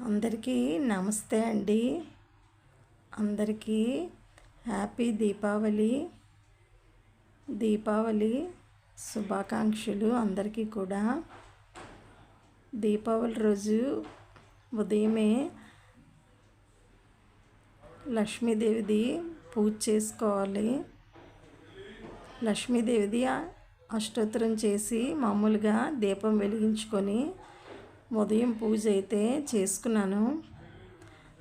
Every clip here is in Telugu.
అందరికీ నమస్తే అండి. అందరికీ హ్యాపీ దీపావళి శుభాకాంక్షలు. అందరికీ కూడా దీపావళి రోజు ఉదయమే లక్ష్మీదేవిది పూజ చేసుకోవాలి. లక్ష్మీదేవిది అష్టోత్తరం చేసి మామూలుగా దీపం వెలిగించుకొని ఉదయం పూజ అయితే చేసుకున్నాను.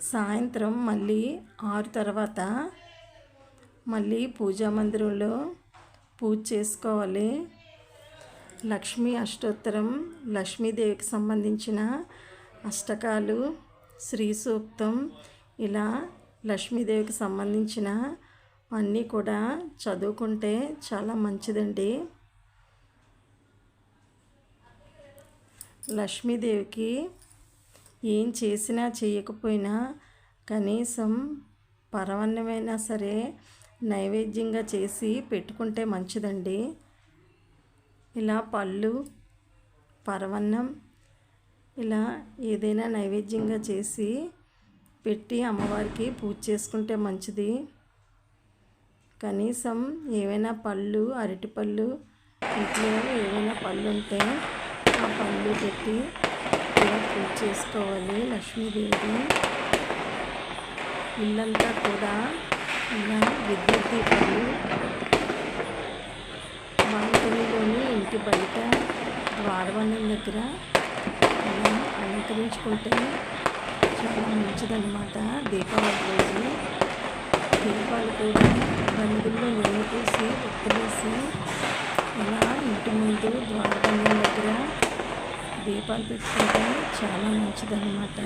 సాయంత్రం మళ్ళీ 6 తర్వాత మళ్ళీ పూజా మందిరంలో పూజ చేసుకోవాలి. లక్ష్మీ అష్టోత్తరం, లక్ష్మీదేవికి సంబంధించిన అష్టకాలు, శ్రీ సూక్తం, ఇలా లక్ష్మీదేవికి సంబంధించిన అన్నీ కూడా చదువుకుంటే చాలా మంచిదండి. లక్ష్మీదేవికి ఏం చేసినా చేయకపోయినా కనీసం పరవన్నమైనా సరే నైవేద్యంగా చేసి పెట్టుకుంటే మంచిదండి. ఇలా పళ్ళు, పరవన్నం ఇలా ఏదైనా నైవేద్యంగా చేసి పెట్టి అమ్మవారికి పూజ చేసుకుంటే మంచిది. కనీసం ఏవైనా పళ్ళు, అరటిపళ్ళు, ఇంట్లో ఏవైనా పళ్ళు ఉంటే ఆ పళ్ళు పెట్టి ఇలా పూజ చేసుకోవాలి. లక్ష్మీదేవి ఇల్లంతా కూడా ఇలా విద్యుత్ దీపాలు బాల్కనీలోని ఇంటి బయట ద్వారబంధం దగ్గర ఇలా అలంకరించుకుంటే చాలా మంచిదన్నమాట. దీపావళి రోజు దీపాలు కూడా రంగుల్లో నూనె పోసి ఉప్పులేసి ఇలా ఇంటి ముందు ద్వారబంధం దగ్గర దీపాలు పెట్టుకుంటే చాలా మంచిదన్నమాట.